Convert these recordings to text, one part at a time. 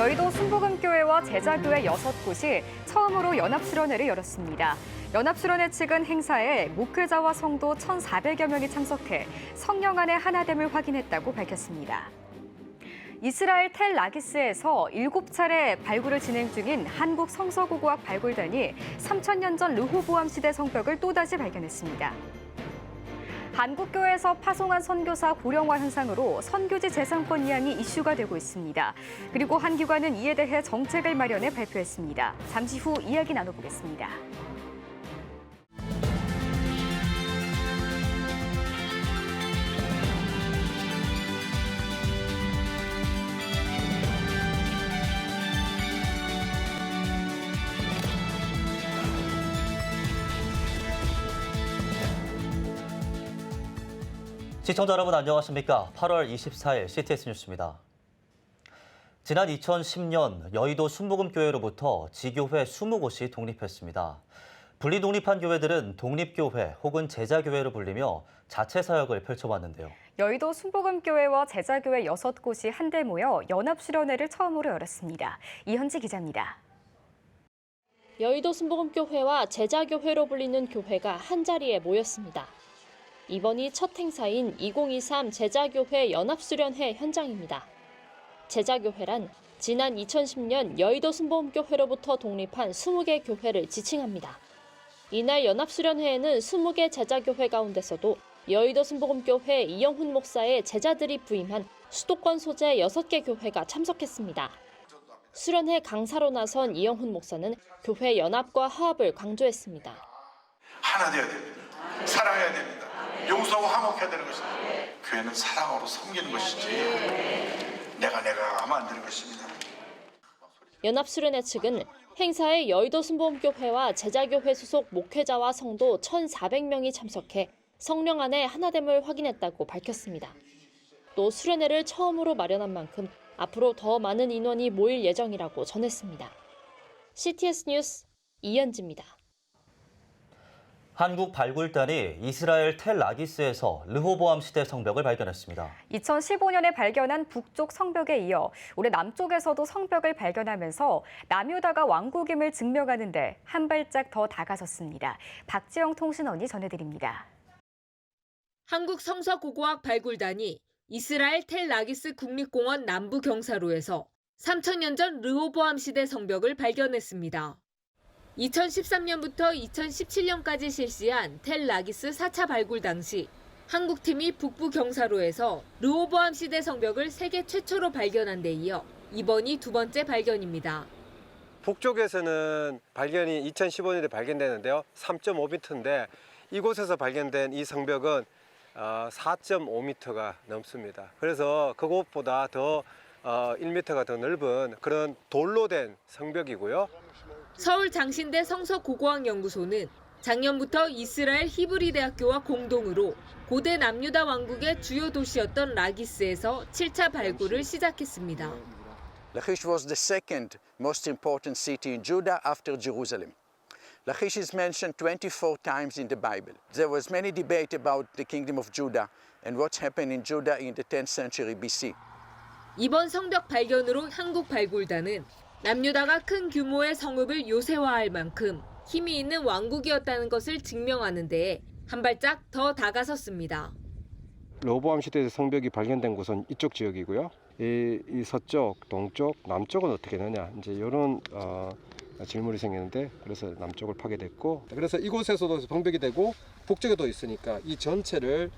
여의도 순복음교회와 제자교회 6곳이 처음으로 연합수련회를 열었습니다. 연합수련회 측은 행사에 목회자와 성도 1,400여 명이 참석해 성령 안의 하나됨을 확인했다고 밝혔습니다. 이스라엘 텔라기스에서 7차례 발굴을 진행 중인 한국 성서고고학 발굴단이 3,000년 전 르호보암 시대 성벽을 또다시 발견했습니다. 한국교회에서 파송한 선교사 고령화 현상으로 선교지 재산권 이양이 이슈가 되고 있습니다. 그리고 한 기관은 이에 대해 정책을 마련해 발표했습니다. 잠시 후 이야기 나눠보겠습니다. 시청자 여러분 안녕하십니까? 8월 24일 CTS 뉴스입니다. 지난 2010년 여의도 순복음교회로부터 지교회 20곳이 독립했습니다. 분리 독립한 교회들은 독립교회 혹은 제자교회로 불리며 자체 사역을 펼쳐왔는데요. 여의도 순복음교회와 제자교회 6곳이 한데 모여 연합수련회를 처음으로 열었습니다. 이현지 기자입니다. 여의도 순복음교회와 제자교회로 불리는 교회가 한자리에 모였습니다. 이번이 첫 행사인 2023 제자교회 연합수련회 현장입니다. 제자교회란 지난 2010년 여의도 순복음교회로부터 독립한 20개 교회를 지칭합니다. 이날 연합수련회에는 20개 제자교회 가운데서도 여의도 순복음교회 이영훈 목사의 제자들이 부임한 수도권 소재 6개 교회가 참석했습니다. 수련회 강사로 나선 이영훈 목사는 교회 연합과 화합을 강조했습니다. 하나 되어야 됩니다. 사랑해야 됩니다. 용서하고 화목해야 되는 것입니다. 교회는 사랑으로 섬기는 것이지 내가 하면 안 되는 것입니다. 연합수련회 측은 행사에 여의도 순복음교회와 제자교회 소속 목회자와 성도 1,400명이 참석해 성령 안의 하나됨을 확인했다고 밝혔습니다. 또 수련회를 처음으로 마련한 만큼 앞으로 더 많은 인원이 모일 예정이라고 전했습니다. CTS 뉴스 이현지입니다. 한국 발굴단이 이스라엘 텔라기스에서 르호보암 시대 성벽을 발견했습니다. 2015년에 발견한 북쪽 성벽에 이어 올해 남쪽에서도 성벽을 발견하면서 남유다가 왕국임을 증명하는 데 한 발짝 더 다가섰습니다. 박지영 통신원이 전해드립니다. 한국 성서고고학 발굴단이 이스라엘 텔라기스 국립공원 남부 경사로에서 3,000년 전 르호보암 시대 성벽을 발견했습니다. 2013년부터 2017년까지 실시한 텔라기스 4차 발굴 당시 한국팀이 북부 경사로에서 르호보암 시대 성벽을 세계 최초로 발견한 데 이어 이번이 두 번째 발견입니다. 북쪽에서는 발견이 2015년에 발견되는데요. 3.5m인데 이곳에서 발견된 이 성벽은 4.5m가 넘습니다. 그래서 그곳보다 더 1m가 더 넓은 그런 돌로 된 성벽이고요. 서울 장신대 성서고고학연구소는 작년부터 이스라엘 히브리 대학교와 공동으로 고대 남유다 왕국의 주요 도시였던 라기스에서 7차 발굴을 시작했습니다. Lachish was the second most important city in Judah after Jerusalem. Lachish is mentioned 24 times in the Bible. There was many debate about the kingdom of Judah and what happened in Judah in the 10th century BC. 이번 성벽 발견으로 한국 발굴단은 남유다가 큰 규모의 성읍을 요새화할 만큼 힘이 있는 왕국이었다는 것을 증명하는 데에 한 발짝 더 다가섰습니다. 르호보암 시대의 성벽이 발견된 곳은 이쪽 지역이고요. 이 서쪽, 동쪽, 남쪽은 어떻게 되느냐 이제 이런 질문이 생기는데 그래서 남쪽을 파게 됐고 그래서 이곳에서도 성벽이 되고 북쪽에도 있으니까 이 전체를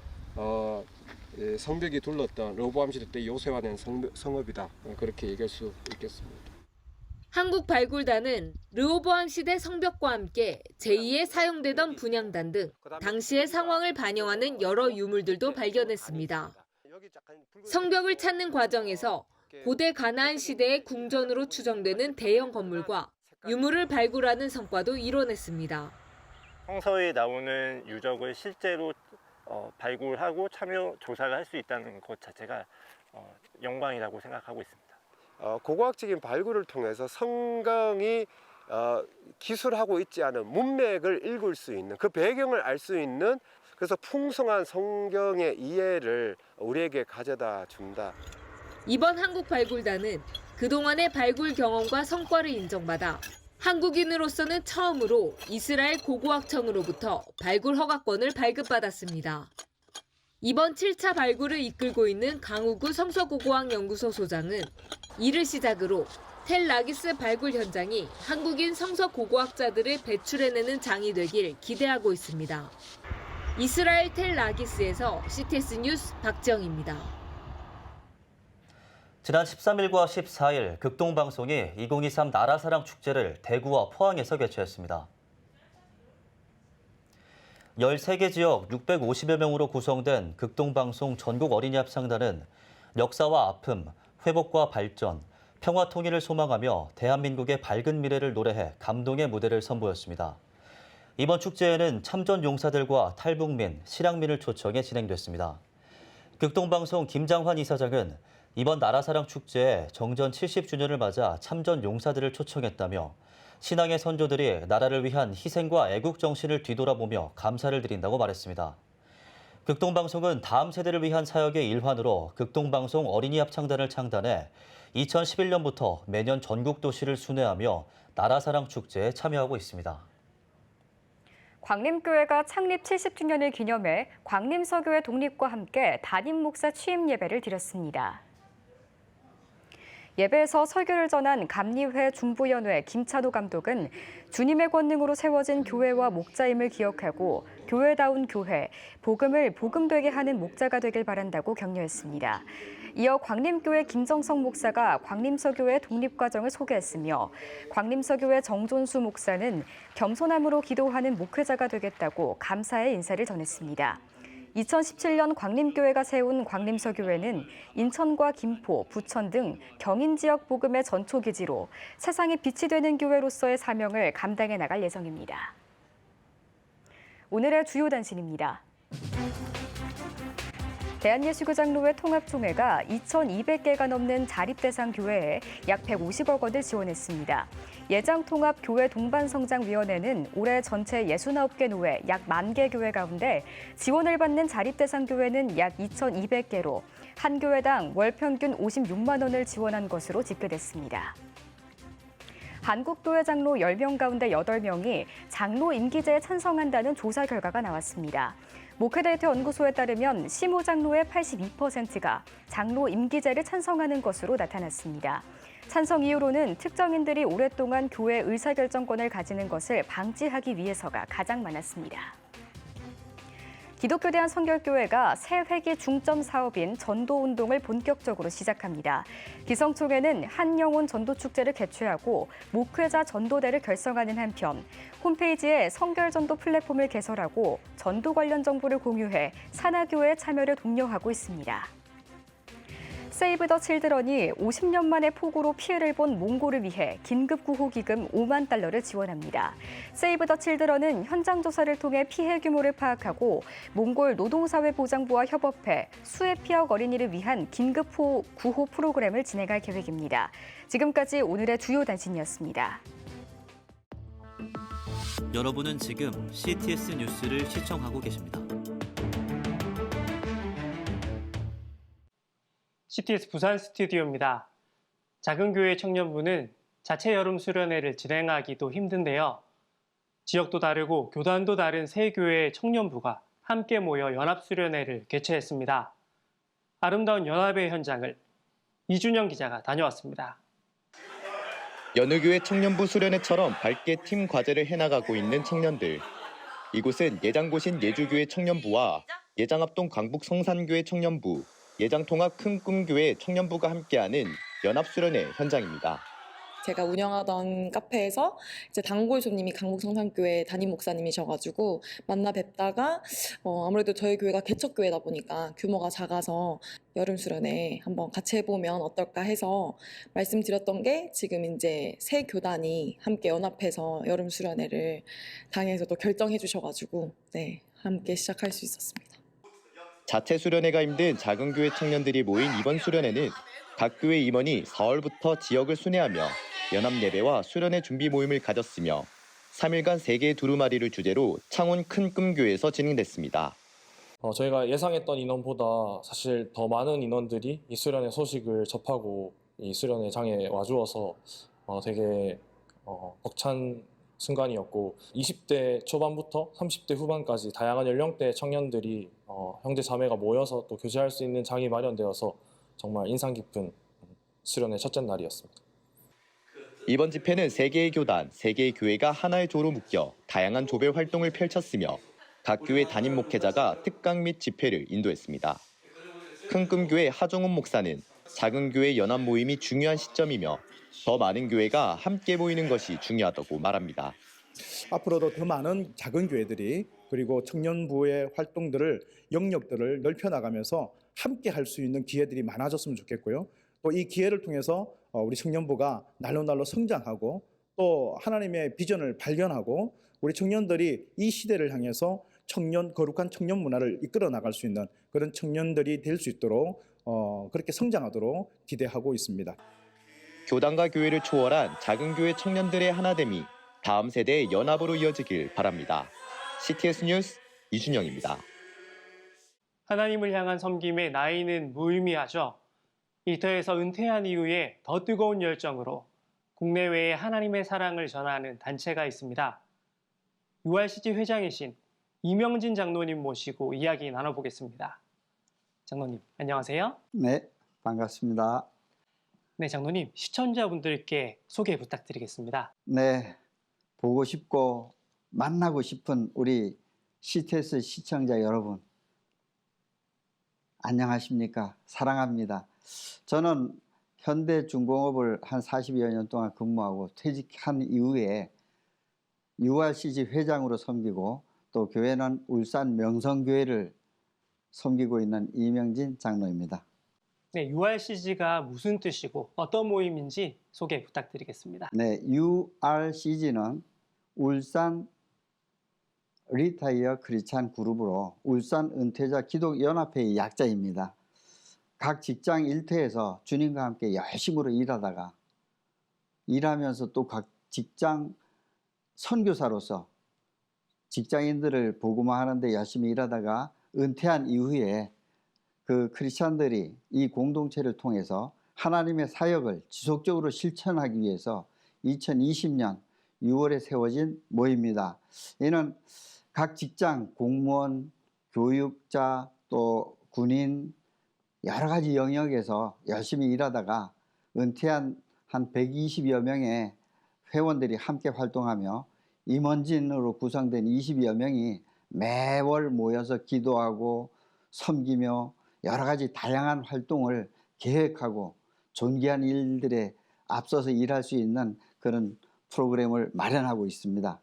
성벽이 둘렀던 르호보암 시대 때 요새화된 성읍이다 그렇게 얘기할 수 있겠습니다. 한국 발굴단은 르호보암 시대 성벽과 함께 제2에 사용되던 분향단 등 당시의 상황을 반영하는 여러 유물들도 발견했습니다. 성벽을 찾는 과정에서 고대 가나안 시대의 궁전으로 추정되는 대형 건물과 유물을 발굴하는 성과도 이뤄냈습니다. 성서에 나오는 유적을 실제로 발굴하고 참여 조사를 할 수 있다는 것 자체가 영광이라고 생각하고 있습니다. 고고학적인 발굴을 통해서 성경이 기술하고 있지 않은 문맥을 읽을 수 있는 그 배경을 알 수 있는 그래서 풍성한 성경의 이해를 우리에게 가져다 준다. 이번 한국 발굴단은 그동안의 발굴 경험과 성과를 인정받아 한국인으로서는 처음으로 이스라엘 고고학청으로부터 발굴 허가권을 발급받았습니다. 이번 7차 발굴을 이끌고 있는 강우구 성서고고학연구소 소장은 이를 시작으로 텔라기스 발굴 현장이 한국인 성서고고학자들을 배출해내는 장이 되길 기대하고 있습니다. 이스라엘 텔라기스에서 CTS 뉴스 박지영입니다. 지난 13일과 14일 극동방송이 2023 나라사랑 축제를 대구와 포항에서 개최했습니다. 13개 지역 650여 명으로 구성된 극동방송 전국 어린이 합창단은 역사와 아픔, 회복과 발전, 평화 통일을 소망하며 대한민국의 밝은 미래를 노래해 감동의 무대를 선보였습니다. 이번 축제에는 참전 용사들과 탈북민, 실향민을 초청해 진행됐습니다. 극동방송 김장환 이사장은 이번 나라사랑 축제에 정전 70주년을 맞아 참전 용사들을 초청했다며 신앙의 선조들이 나라를 위한 희생과 애국 정신을 뒤돌아보며 감사를 드린다고 말했습니다. 극동방송은 다음 세대를 위한 사역의 일환으로 극동방송 어린이 합창단을 창단해 2011년부터 매년 전국 도시를 순회하며 나라사랑 축제에 참여하고 있습니다. 광림교회가 창립 70주년을 기념해 광림서교회 독립과 함께 담임 목사 취임 예배를 드렸습니다. 예배에서 설교를 전한 감리회 중부연회 김찬호 감독은 주님의 권능으로 세워진 교회와 목자임을 기억하고 교회다운 교회, 복음을 복음되게 하는 목자가 되길 바란다고 격려했습니다. 이어 광림교회 김정성 목사가 광림서교회 독립과정을 소개했으며 광림서교회 정존수 목사는 겸손함으로 기도하는 목회자가 되겠다고 감사의 인사를 전했습니다. 2017년 광림교회가 세운 광림서교회는 인천과 김포, 부천 등 경인 지역 복음의 전초기지로 세상에 빛이 되는 교회로서의 사명을 감당해 나갈 예정입니다. 오늘의 주요 단신입니다. 대한예수교장로회 통합총회가 2,200개가 넘는 자립대상 교회에 약 150억 원을 지원했습니다. 예장통합교회 동반성장위원회는 올해 전체 69개 노회 약 10,000개 교회 가운데 지원을 받는 자립대상 교회는 약 2,200개로 한 교회당 월 평균 56만 원을 지원한 것으로 집계됐습니다. 한국교회 장로 10명 가운데 8명이 장로 임기제에 찬성한다는 조사 결과가 나왔습니다. 목회데이터 연구소에 따르면 시모 장로의 82%가 장로 임기제를 찬성하는 것으로 나타났습니다. 찬성 이유로는 특정인들이 오랫동안 교회 의사결정권을 가지는 것을 방지하기 위해서가 가장 많았습니다. 기독교 대한성결교회가 새 회기 중점 사업인 전도운동을 본격적으로 시작합니다. 기성총회는 한영혼 전도축제를 개최하고 목회자 전도대를 결성하는 한편 홈페이지에 성결전도 플랫폼을 개설하고 전도 관련 정보를 공유해 산하교회의 참여를 독려하고 있습니다. 세이브 더 칠드런이 50년 만에 폭우로 피해를 본 몽골을 위해 긴급구호기금 5만 달러를 지원합니다. 세이브 더 칠드런은 현장 조사를 통해 피해 규모를 파악하고 몽골 노동사회보장부와 협업해 수해 피해 어린이를 위한 긴급구호 프로그램을 진행할 계획입니다. 지금까지 오늘의 주요 단신이었습니다. 여러분은 지금 CTS 뉴스를 시청하고 계십니다. CTS 부산 스튜디오입니다. 작은 교회 청년부는 자체 여름 수련회를 진행하기도 힘든데요. 지역도 다르고 교단도 다른 세 교회의 청년부가 함께 모여 연합수련회를 개최했습니다. 아름다운 연합의 현장을 이준영 기자가 다녀왔습니다. 여느 교회 청년부 수련회처럼 밝게 팀 과제를 해나가고 있는 청년들. 이곳은 예장고신 예주교회 청년부와 예장합동 강북 성산교회 청년부, 예장통합 큰꿈교회 청년부가 함께하는 연합수련회 현장입니다. 제가 운영하던 카페에서 이제 단골 손님이 강북 성산교회 담임 목사님이셔가지고 만나 뵙다가 아무래도 저희 교회가 개척교회다 보니까 규모가 작아서 여름 수련회 한번 같이 해보면 어떨까 해서 말씀드렸던 게 지금 이제 세 교단이 함께 연합해서 여름 수련회를 당에서도 결정해 주셔가지고 네, 함께 시작할 수 있었습니다. 자체 수련회가 힘든 작은 교회 청년들이 모인 이번 수련회는 각 교회 임원이 4월부터 지역을 순회하며 연합 예배와 수련회 준비 모임을 가졌으며 3일간 3개의 두루마리를 주제로 창원 큰꿈교회에서 진행됐습니다. 저희가 예상했던 인원보다 사실 더 많은 인원들이 이 수련회 소식을 접하고 이 수련회 장에 와주어서 되게 벅찬 순간이었고 20대 초반부터 30대 후반까지 다양한 연령대 청년들이 형제 자매가 모여서 또 교제할 수 있는 장이 마련되어서 정말 인상 깊은 수련회 첫째 날이었습니다. 이번 집회는 3개의 교단, 3개의 교회가 하나의 조로 묶여 다양한 조별 활동을 펼쳤으며 각 교회 담임 목회자가 특강 및 집회를 인도했습니다. 큰금교회 하종훈 목사는 작은 교회 연합 모임이 중요한 시점이며 더 많은 교회가 함께 모이는 것이 중요하다고 말합니다. 앞으로도 더 많은 작은 교회들이 그리고 청년부의 활동들을 영역들을 넓혀나가면서 함께 할 수 있는 기회들이 많아졌으면 좋겠고요. 또 이 기회를 통해서 우리 청년부가 날로 성장하고 또 하나님의 비전을 발견하고 우리 청년들이 이 시대를 향해서 거룩한 청년 문화를 이끌어 나갈 수 있는 그런 청년들이 될 수 있도록 그렇게 성장하도록 기대하고 있습니다. 교단과 교회를 초월한 작은 교회 청년들의 하나됨이 다음 세대의 연합으로 이어지길 바랍니다. CTS 뉴스 이준영입니다. 하나님을 향한 섬김의 나이는 무의미하죠. 일터에서 은퇴한 이후에 더 뜨거운 열정으로 국내외에 하나님의 사랑을 전하는 단체가 있습니다. URCG 회장이신 이명진 장로님 모시고 이야기 나눠보겠습니다. 장로님, 안녕하세요. 네, 반갑습니다. 네, 장로님, 시청자분들께 소개 부탁드리겠습니다. 네, 보고 싶고 만나고 싶은 우리 CTS 시청자 여러분, 안녕하십니까? 사랑합니다. 저는 현대중공업을 한 40여 년 동안 근무하고 퇴직한 이후에 URCG 회장으로 섬기고 또 교회는 울산 명성교회를 섬기고 있는 이명진 장로입니다. 네, URCG가 무슨 뜻이고 어떤 모임인지 소개 부탁드리겠습니다. 네, URCG는 울산 리타이어 크리스찬 그룹으로 울산 은퇴자 기독연합회의 약자입니다. 각 직장 일터에서 주님과 함께 열심으로 일하면서 또 각 직장 선교사로서 직장인들을 복음화하는데 열심히 일하다가 은퇴한 이후에 그 크리스찬들이 이 공동체를 통해서 하나님의 사역을 지속적으로 실천하기 위해서 2020년 6월에 세워진 모임입니다. 이는 각 직장, 공무원, 교육자, 또 군인 여러 가지 영역에서 열심히 일하다가 은퇴한 한 120여 명의 회원들이 함께 활동하며 임원진으로 구성된 20여 명이 매월 모여서 기도하고 섬기며 여러 가지 다양한 활동을 계획하고 존귀한 일들에 앞서서 일할 수 있는 그런 프로그램을 마련하고 있습니다.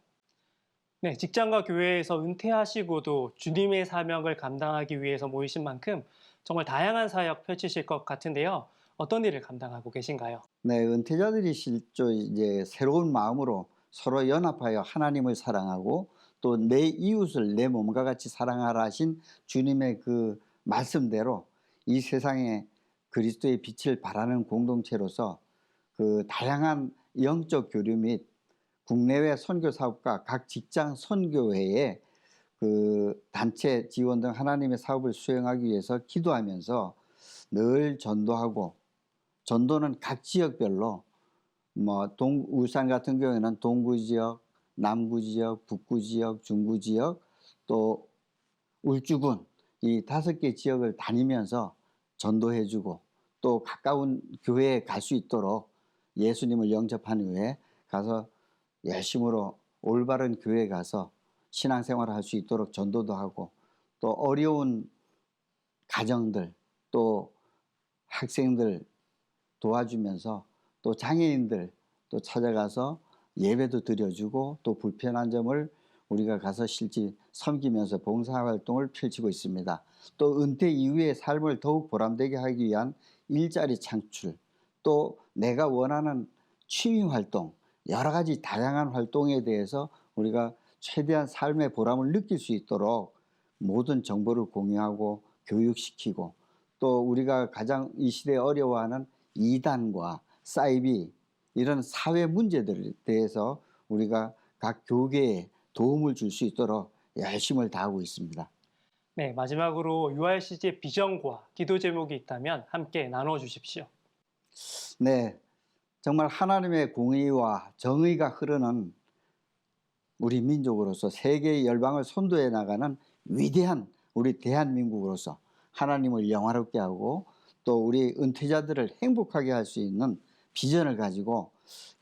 네, 직장과 교회에서 은퇴하시고도 주님의 사명을 감당하기 위해서 모이신 만큼 정말 다양한 사역 펼치실 것 같은데요. 어떤 일을 감당하고 계신가요? 네, 은퇴자들이 실제 이제 새로운 마음으로 서로 연합하여 하나님을 사랑하고 또 내 이웃을 내 몸과 같이 사랑하라 하신 주님의 그 말씀대로 이 세상에 그리스도의 빛을 발하는 공동체로서 그 다양한 영적 교류 및 국내외 선교 사업과 각 직장 선교회에 그 단체 지원 등 하나님의 사업을 수행하기 위해서 기도하면서 늘 전도하고, 전도는 각 지역별로 울산 같은 경우에는 동구 지역, 남구 지역, 북구 지역, 중구 지역, 또 울주군 이 5개 지역을 다니면서 전도해주고 또 가까운 교회에 갈 수 있도록 예수님을 영접한 후에 가서 열심으로 올바른 교회에 가서 신앙생활을 할 수 있도록 전도도 하고, 또 어려운 가정들 또 학생들 도와주면서 또 장애인들 또 찾아가서 예배도 드려주고 또 불편한 점을 우리가 가서 실제 섬기면서 봉사활동을 펼치고 있습니다. 또 은퇴 이후의 삶을 더욱 보람되게 하기 위한 일자리 창출, 또 내가 원하는 취미활동, 여러 가지 다양한 활동에 대해서 우리가 최대한 삶의 보람을 느낄 수 있도록 모든 정보를 공유하고 교육시키고, 또 우리가 가장 이 시대에 어려워하는 이단과 사이비 이런 사회 문제들에 대해서 우리가 각 교계에 도움을 줄 수 있도록 열심을 다하고 있습니다. 네, 마지막으로 URCG의 비전과 기도 제목이 있다면 함께 나눠주십시오. 네, 정말 하나님의 공의와 정의가 흐르는 우리 민족으로서 세계의 열방을 선도해 나가는 위대한 우리 대한민국으로서 하나님을 영화롭게 하고 또 우리 은퇴자들을 행복하게 할 수 있는 비전을 가지고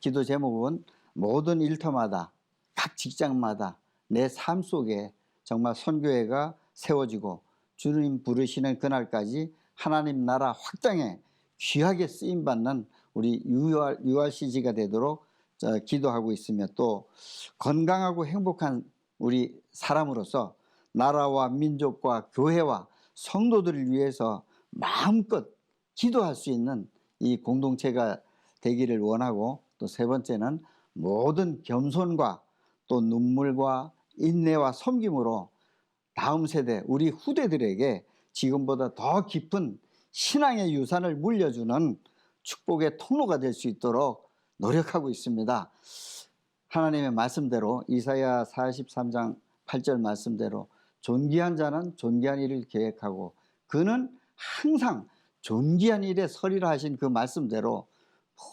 기도 제목은 모든 일터마다 각 직장마다 내 삶 속에 정말 선교회가 세워지고 주님 부르시는 그날까지 하나님 나라 확장에 귀하게 쓰임받는 우리 URCG가 되도록 기도하고 있으며 또 건강하고 행복한 우리 사람으로서 나라와 민족과 교회와 성도들을 위해서 마음껏 기도할 수 있는 이 공동체가 되기를 원하고 또 세 번째는 모든 겸손과 또 눈물과 인내와 섬김으로 다음 세대 우리 후대들에게 지금보다 더 깊은 신앙의 유산을 물려주는 축복의 통로가 될 수 있도록 노력하고 있습니다. 하나님의 말씀대로 이사야 43장 8절 말씀대로 존귀한 자는 존귀한 일을 계획하고 그는 항상 존귀한 일에 서리라 하신 그 말씀대로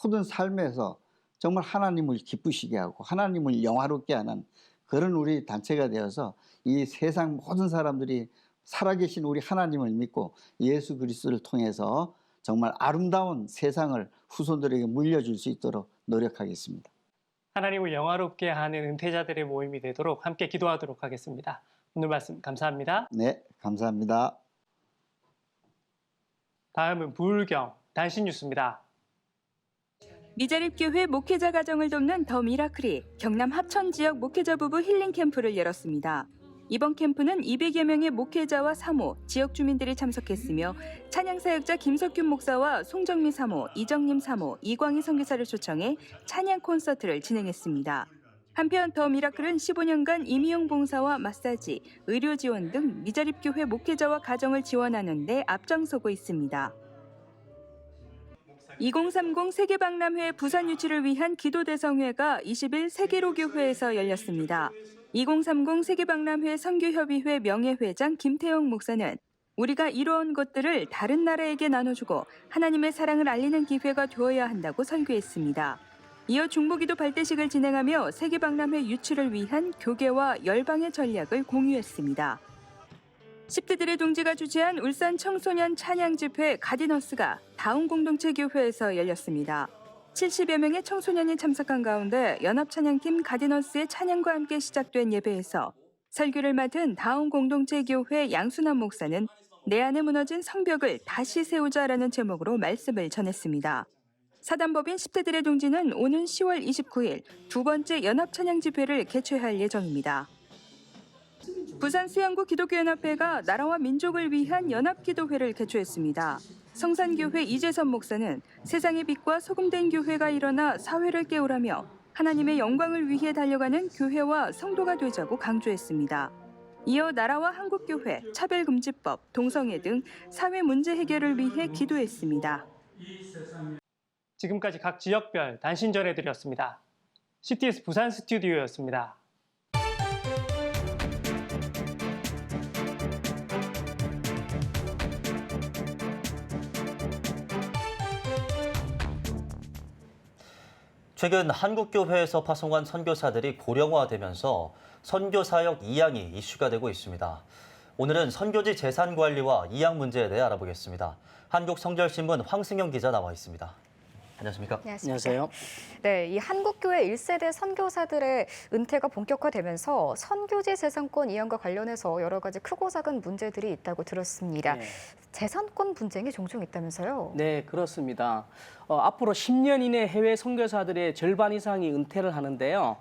모든 삶에서 정말 하나님을 기쁘시게 하고 하나님을 영화롭게 하는 그런 우리 단체가 되어서 이 세상 모든 사람들이 살아계신 우리 하나님을 믿고 예수 그리스도를 통해서 정말 아름다운 세상을 후손들에게 물려줄 수 있도록 노력하겠습니다. 하나님을 영화롭게 하는 은퇴자들의 모임이 되도록 함께 기도하도록 하겠습니다. 오늘 말씀 감사합니다. 네, 감사합니다. 다음은 부울경 단신 뉴스입니다. 미자립교회 목회자 가정을 돕는 더 미라클이 경남 합천 지역 목회자 부부 힐링 캠프를 열었습니다. 이번 캠프는 200여 명의 목회자와 사모, 지역 주민들이 참석했으며 찬양사역자 김석균 목사와 송정미 사모, 이정림 사모, 이광희 선교사를 초청해 찬양 콘서트를 진행했습니다. 한편 더 미라클은 15년간 임의용 봉사와 마사지, 의료 지원 등 미자립교회 목회자와 가정을 지원하는 데 앞장서고 있습니다. 2030 세계박람회 부산 유치를 위한 기도대성회가 20일 세계로교회에서 열렸습니다. 2030 세계박람회 선교협의회 명예회장 김태영 목사는 우리가 이뤄온 것들을 다른 나라에게 나눠주고 하나님의 사랑을 알리는 기회가 되어야 한다고 설교했습니다. 이어 중보기도 발대식을 진행하며 세계박람회 유치를 위한 교계와 열방의 전략을 공유했습니다. 10대들의 동지가 주최한 울산 청소년 찬양집회 가디너스가 다운공동체교회에서 열렸습니다. 70여 명의 청소년이 참석한 가운데 연합찬양팀 가디너스의 찬양과 함께 시작된 예배에서 설교를 맡은 다운공동체교회 양순환 목사는 내 안에 무너진 성벽을 다시 세우자라는 제목으로 말씀을 전했습니다. 사단법인 10대들의 동지는 오는 10월 29일 두 번째 연합찬양집회를 개최할 예정입니다. 부산 수양구 기독교연합회가 나라와 민족을 위한 연합기도회를 개최했습니다. 성산교회 이재선 목사는 세상의 빛과 소금된 교회가 일어나 사회를 깨우라며 하나님의 영광을 위해 달려가는 교회와 성도가 되자고 강조했습니다. 이어 나라와 한국교회, 차별금지법, 동성애 등 사회 문제 해결을 위해 기도했습니다. 지금까지 각 지역별 단신 전해드렸습니다. CTS 부산 스튜디오였습니다. 최근 한국교회에서 파송한 선교사들이 고령화되면서 선교사역 이양이 이슈가 되고 있습니다. 오늘은 선교지 재산 관리와 이양 문제에 대해 알아보겠습니다. 한국성결신문 황승영 기자 나와 있습니다. 안녕하십니까? 안녕하세요. 네, 이 한국교회 1세대 선교사들의 은퇴가 본격화되면서 선교지 재산권 이양과 관련해서 여러 가지 크고 작은 문제들이 있다고 들었습니다. 네. 재산권 분쟁이 종종 있다면서요? 네, 그렇습니다. 앞으로 10년 이내 해외 선교사들의 절반 이상이 은퇴를 하는데요.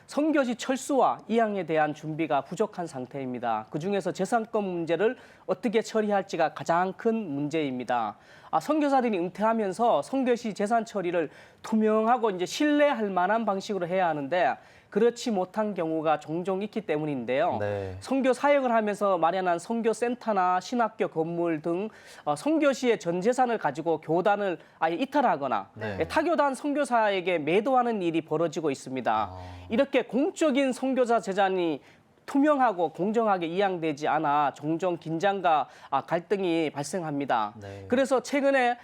선교지 철수와 이양에 대한 준비가 부족한 상태입니다. 그중에서 재산권 문제를 어떻게 처리할지가 가장 큰 문제입니다. 선교사들이 은퇴하면서 선교시 재산 처리를 투명하고 이제 신뢰할 만한 방식으로 해야 하는데 그렇지 못한 경우가 종종 있기 때문인데요. 네. 선교 사역을 하면서 마련한 선교센터나 신학교 건물 등 선교시의 전 재산을 가지고 교단을 아예 이탈하거나 네. 타교단 선교사에게 매도하는 일이 벌어지고 있습니다. 이렇게 공적인 선교사 재산이 투명하고 공정하게 이양되지 않아 종종 긴장과 갈등이 발생합니다. 네. 그래서 최근에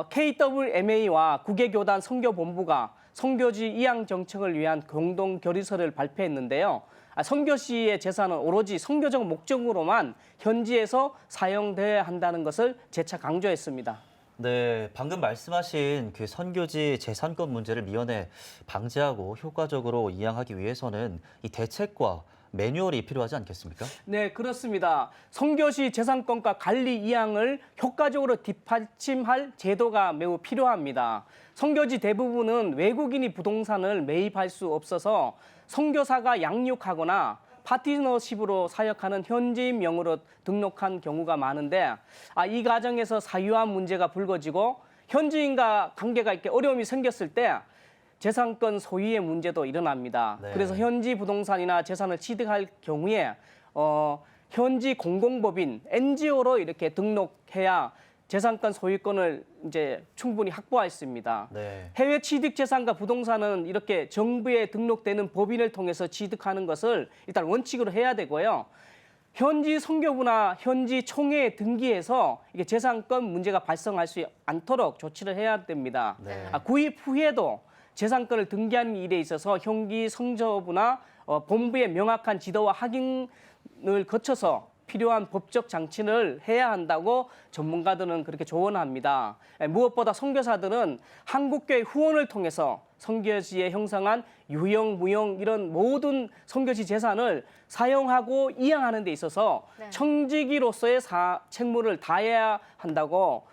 KWMA와 국외교단 선교본부가 선교지 이양 정책을 위한 공동 결의서를 발표했는데요. 선교시의 재산은 오로지 선교적 목적으로만 현지에서 사용돼야 한다는 것을 재차 강조했습니다. 네, 방금 말씀하신 그 선교지 재산권 문제를 미연에 방지하고 효과적으로 이양하기 위해서는 이 대책과 매뉴얼이 필요하지 않겠습니까? 네, 그렇습니다. 선교시 재산권과 관리 이양을 효과적으로 뒷받침할 제도가 매우 필요합니다. 선교지 대부분은 외국인이 부동산을 매입할 수 없어서 선교사가 양육하거나 파트너십으로 사역하는 현지인 명으로 등록한 경우가 많은데 이 과정에서 사유한 문제가 불거지고 현지인과 관계가 이렇게 어려움이 생겼을 때 재산권 소유의 문제도 일어납니다. 네. 그래서 현지 부동산이나 재산을 취득할 경우에 현지 공공법인 NGO로 이렇게 등록해야 재산권 소유권을 이제 충분히 확보할 수 있습니다. 네. 해외 취득 재산과 부동산은 이렇게 정부에 등록되는 법인을 통해서 취득하는 것을 일단 원칙으로 해야 되고요. 현지 선교부나 현지 총회에 등기해서 이게 재산권 문제가 발생할 수 않도록 조치를 해야 됩니다. 네. 구입 후에도 재산권을 등기하는 일에 있어서 현지 선교부나 본부의 명확한 지도와 확인을 거쳐서 필요한 법적 장치를 해야 한다고 전문가들은 그렇게 조언합니다. 무엇보다 선교사들은 한국교회 후원을 통해서 선교지에 형성한 유형, 무형 이런 모든 선교지 재산을 사용하고 이양하는 데 있어서 청지기로서의 책무를 다해야 한다고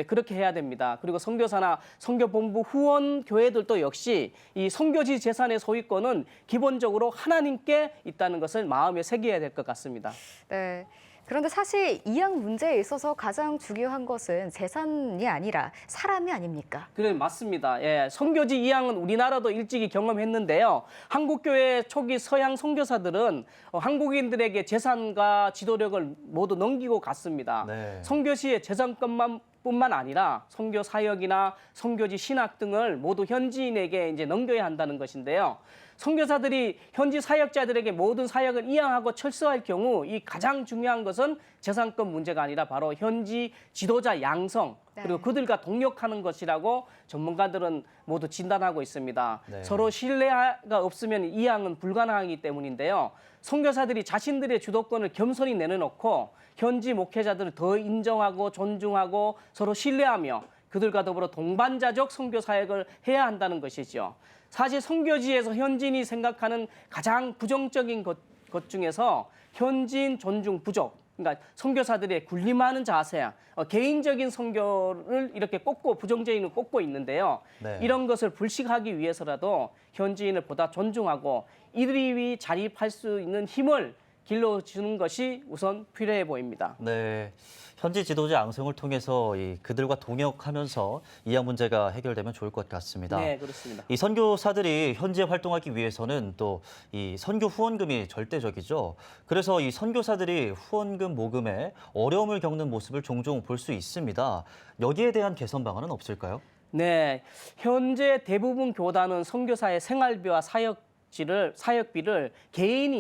그렇게 해야 됩니다. 그리고 선교사나 선교본부 후원 교회들도 역시 이 선교지 재산의 소유권은 기본적으로 하나님께 있다는 것을 마음에 새겨야 될 것 같습니다. 네. 그런데 사실 이양 문제에 있어서 가장 중요한 것은 재산이 아니라 사람이 아닙니까? 그래 맞습니다. 예, 선교지 이양은 우리나라도 일찍이 경험했는데요. 한국교회 초기 서양 선교사들은 한국인들에게 재산과 지도력을 모두 넘기고 갔습니다. 네. 선교시의 재산권뿐만 아니라 선교 사역이나 선교지 신학 등을 모두 현지인에게 이제 넘겨야 한다는 것인데요. 선교사들이 현지 사역자들에게 모든 사역을 이양하고 철수할 경우 이 가장 중요한 것은 재산권 문제가 아니라 바로 현지 지도자 양성 그리고 그들과 동력하는 것이라고 전문가들은 모두 진단하고 있습니다. 네. 서로 신뢰가 없으면 이양은 불가능하기 때문인데요. 선교사들이 자신들의 주도권을 겸손히 내려놓고 현지 목회자들을 더 인정하고 존중하고 서로 신뢰하며 그들과 더불어 동반자적 선교 사역을 해야 한다는 것이죠. 사실 선교지에서 현지인이 생각하는 가장 부정적인 것 중에서 현지인 존중 부족, 그러니까 선교사들의 군림하는 자세, 개인적인 선교를 이렇게 꼽고 부정적인 걸 꼽고 있는데요. 네. 이런 것을 불식하기 위해서라도 현지인을 보다 존중하고 이들이 자립할 수 있는 힘을 길러주는 것이 우선 필요해 보입니다. 네, 현지 지도자 양성을 통해서 그들과 동역하면서 이양 문제가 해결되면 좋을 것 같습니다. 네, 그렇습니다. 이 선교사들이 현지에 활동하기 위해서는 또 이 선교 후원금이 절대적이죠. 그래서 이 선교사들이 후원금 모금에 어려움을 겪는 모습을 종종 볼 수 있습니다. 여기에 대한 개선 방안은 없을까요? 네, 현재 대부분 교단은 선교사의 생활비와 사역비를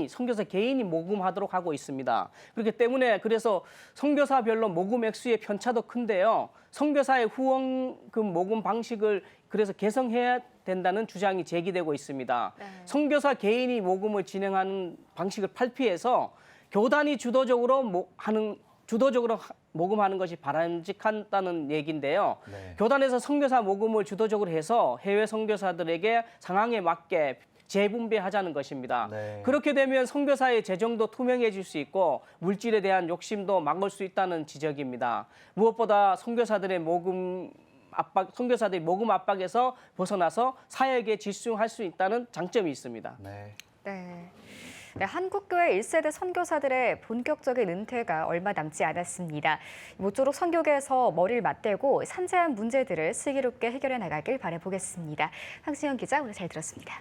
선교사 개인이 모금하도록 하고 있습니다. 그렇기 때문에 그래서 선교사별로 모금 액수의 편차도 큰데요. 선교사의 후원금 모금 방식을 그래서 개선해야 된다는 주장이 제기되고 있습니다. 선교사 개인이 모금을 진행하는 방식을 탈피해서 교단이 주도적으로 모금하는 것이 바람직하다는 얘기인데요. 네. 교단에서 선교사 모금을 주도적으로 해서 해외 선교사들에게 상황에 맞게 재분배하자는 것입니다. 네. 그렇게 되면 선교사의 재정도 투명해질 수 있고 물질에 대한 욕심도 막을 수 있다는 지적입니다. 무엇보다 선교사들이 모금 압박에서 벗어나서 사역에 집중할 수 있다는 장점이 있습니다. 네. 네. 네, 한국교회 1세대 선교사들의 본격적인 은퇴가 얼마 남지 않았습니다. 모쪼록 선교계에서 머리를 맞대고 산재한 문제들을 슬기롭게 해결해 나가길 바라보겠습니다. 황수영 기자 오늘 잘 들었습니다.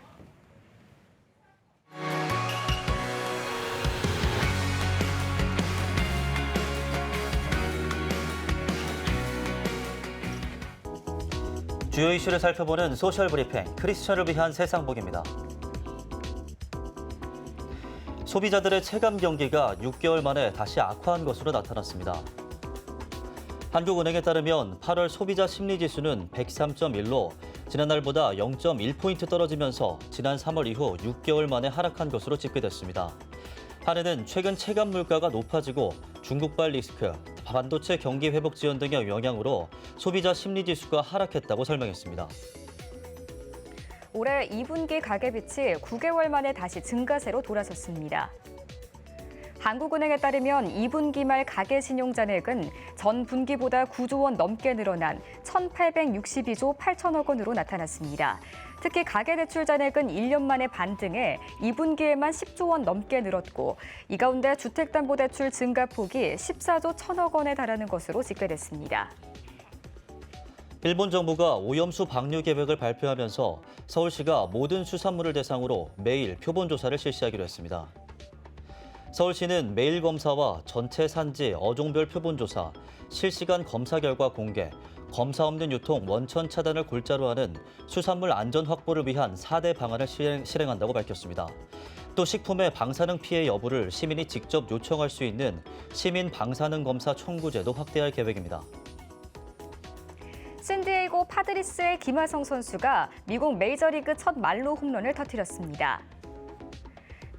주요 이슈를 살펴보는 소셜 브리핑, 크리스천을 위한 세상 보기입니다. 소비자들의 체감 경기가 6개월 만에 다시 악화한 것으로 나타났습니다. 한국은행에 따르면 8월 소비자 심리지수는 103.1로 지난달보다 0.1포인트 떨어지면서 지난 3월 이후 6개월 만에 하락한 것으로 집계됐습니다. 한은은 최근 체감 물가가 높아지고 중국발 리스크, 반도체 경기 회복 지연 등의 영향으로 소비자 심리지수가 하락했다고 설명했습니다. 올해 2분기 가계빛이 9개월 만에 다시 증가세로 돌아섰습니다. 한국은행에 따르면 2분기 말 가계신용잔액은 전 분기보다 9조 원 넘게 늘어난 1,862조 8천억 원으로 나타났습니다. 특히 가계대출 잔액은 1년 만에 반등해 2분기에만 10조 원 넘게 늘었고 이 가운데 주택담보대출 증가폭이 14조 1천억 원에 달하는 것으로 집계됐습니다. 일본 정부가 오염수 방류 계획을 발표하면서 서울시가 모든 수산물을 대상으로 매일 표본 조사를 실시하기로 했습니다. 서울시는 매일 검사와 전체 산지, 어종별 표본 조사, 실시간 검사 결과 공개, 검사 없는 유통, 원천 차단을 골자로 하는 수산물 안전 확보를 위한 4대 방안을 실행한다고 밝혔습니다. 또 식품의 방사능 피해 여부를 시민이 직접 요청할 수 있는 시민 방사능 검사 청구제도 확대할 계획입니다. 샌디에이고 파드리스의 김하성 선수가 미국 메이저리그 첫 말로 홈런을 터뜨렸습니다.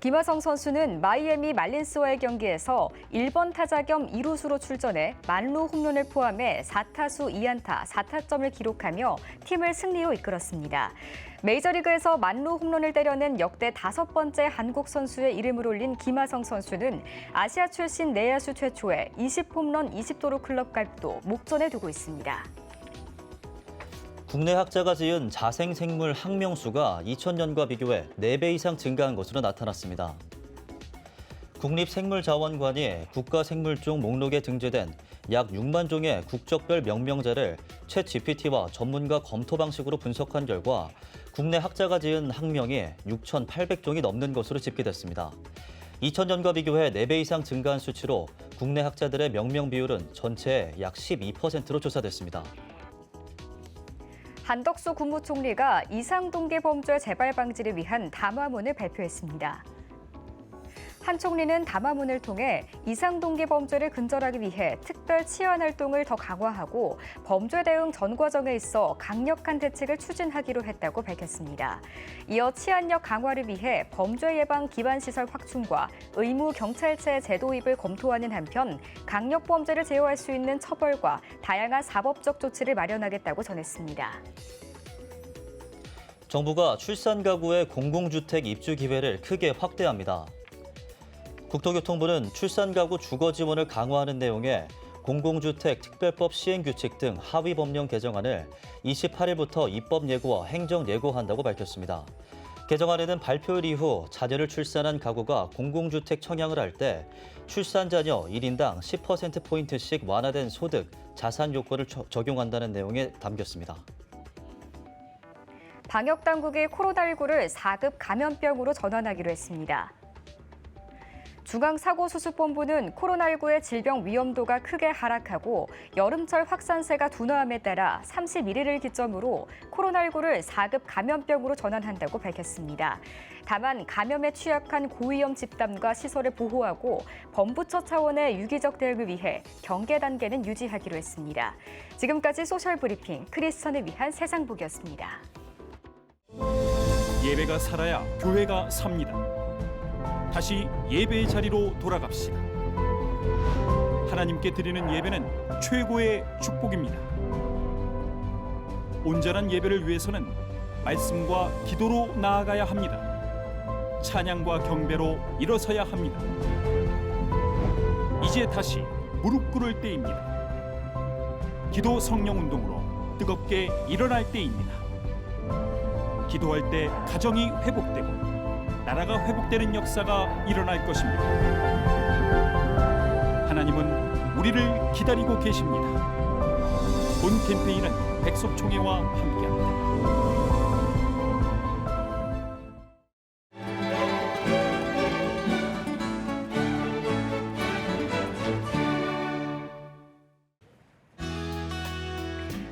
김하성 선수는 마이애미 말린스와의 경기에서 1번 타자 겸 2루수로 출전해 만루 홈런을 포함해 4타수 2안타 4타점을 기록하며 팀을 승리로 이끌었습니다. 메이저리그에서 만루 홈런을 때려낸 역대 5번째 한국 선수의 이름을 올린 김하성 선수는 아시아 출신 내야수 최초의 20홈런 20도루 클럽 가입도 목전에 두고 있습니다. 국내 학자가 지은 자생생물 학명수가 2000년과 비교해 4배 이상 증가한 것으로 나타났습니다. 국립생물자원관이 국가생물종 목록에 등재된 약 6만 종의 국적별 명명제를 챗GPT와 전문가 검토 방식으로 분석한 결과 국내 학자가 지은 학명이 6,800종이 넘는 것으로 집계됐습니다. 2000년과 비교해 4배 이상 증가한 수치로 국내 학자들의 명명 비율은 전체의 약 12%로 조사됐습니다. 한덕수 국무총리가 이상동계 범죄 재발 방지를 위한 담화문을 발표했습니다. 한 총리는 담화문을 통해 이상동계 범죄를 근절하기 위해 특별 치안 활동을 더 강화하고 범죄 대응 전 과정에 있어 강력한 대책을 추진하기로 했다고 밝혔습니다. 이어 치안력 강화를 위해 범죄 예방 기반 시설 확충과 의무 경찰체 제도 도입을 검토하는 한편 강력 범죄를 제어할 수 있는 처벌과 다양한 사법적 조치를 마련하겠다고 전했습니다. 정부가 출산 가구의 공공주택 입주 기회를 크게 확대합니다. 국토교통부는 출산 가구 주거 지원을 강화하는 내용의 공공주택 특별법 시행규칙 등 하위 법령 개정안을 28일부터 입법 예고와 행정 예고한다고 밝혔습니다. 개정안에는 발표일 이후 자녀를 출산한 가구가 공공주택 청약을 할 때 출산 자녀 1인당 10%포인트씩 완화된 소득, 자산 요건을 적용한다는 내용에 담겼습니다. 방역당국이 코로나19를 4급 감염병으로 전환하기로 했습니다. 중앙사고수습본부는 코로나19의 질병 위험도가 크게 하락하고 여름철 확산세가 둔화함에 따라 31일을 기점으로 코로나19를 4급 감염병으로 전환한다고 밝혔습니다. 다만 감염에 취약한 고위험 집단과 시설을 보호하고 범부처 차원의 유기적 대응을 위해 경계 단계는 유지하기로 했습니다. 지금까지 소셜브리핑 크리스천을 위한 세상복이었습니다. 예배가 살아야 교회가 삽니다. 다시 예배의 자리로 돌아갑시다. 하나님께 드리는 예배는 최고의 축복입니다. 온전한 예배를 위해서는 말씀과 기도로 나아가야 합니다. 찬양과 경배로 일어서야 합니다. 이제 다시 무릎 꿇을 때입니다. 기도 성령 운동으로 뜨겁게 일어날 때입니다. 기도할 때 가정이 회복되고 나라가 회복되는 역사가 일어날 것입니다. 하나님은 우리를 기다리고 계십니다. 본 캠페인은 백석총회와 함께합니다.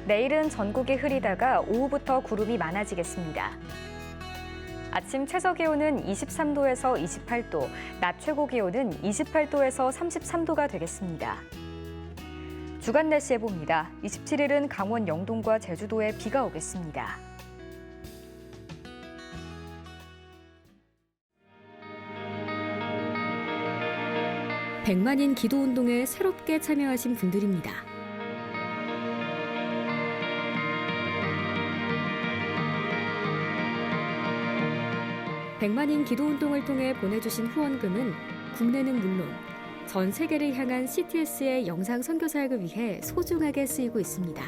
내일은 전국이 흐리다가 오후부터 구름이 많아지겠습니다. 아침 최저 기온은 23도에서 28도, 낮 최고 기온은 28도에서 33도가 되겠습니다. 주간 날씨 해봅니다. 27일은 강원 영동과 제주도에 비가 오겠습니다. 백만인 기도운동에 새롭게 참여하신 분들입니다. 백만인 기도운동을 통해 보내주신 후원금은 국내는 물론 전 세계를 향한 CTS의 영상 선교 사역을 위해 소중하게 쓰이고 있습니다.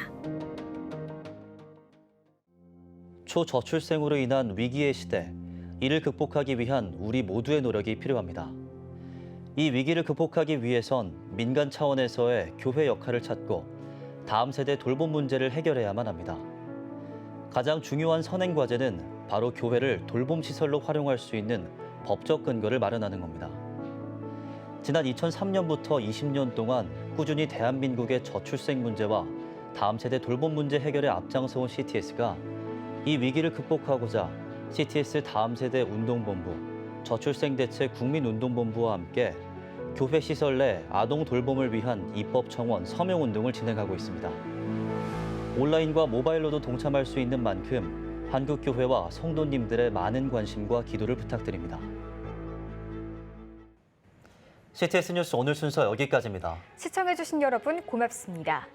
초저출생으로 인한 위기의 시대, 이를 극복하기 위한 우리 모두의 노력이 필요합니다. 이 위기를 극복하기 위해선 민간 차원에서의 교회 역할을 찾고 다음 세대 돌봄 문제를 해결해야만 합니다. 가장 중요한 선행 과제는 바로 교회를 돌봄 시설로 활용할 수 있는 법적 근거를 마련하는 겁니다. 지난 2003년부터 20년 동안 꾸준히 대한민국의 저출생 문제와 다음 세대 돌봄 문제 해결에 앞장서온 CTS가 이 위기를 극복하고자 CTS 다음 세대 운동본부, 저출생 대책 국민운동본부와 함께 교회 시설 내 아동 돌봄을 위한 입법 청원 서명 운동을 진행하고 있습니다. 온라인과 모바일로도 동참할 수 있는 만큼 한국 교회와 성도님들의 많은 관심과 기도를 부탁드립니다. CTS 뉴스 오늘 순서 여기까지입니다. 시청해주신 여러분 고맙습니다.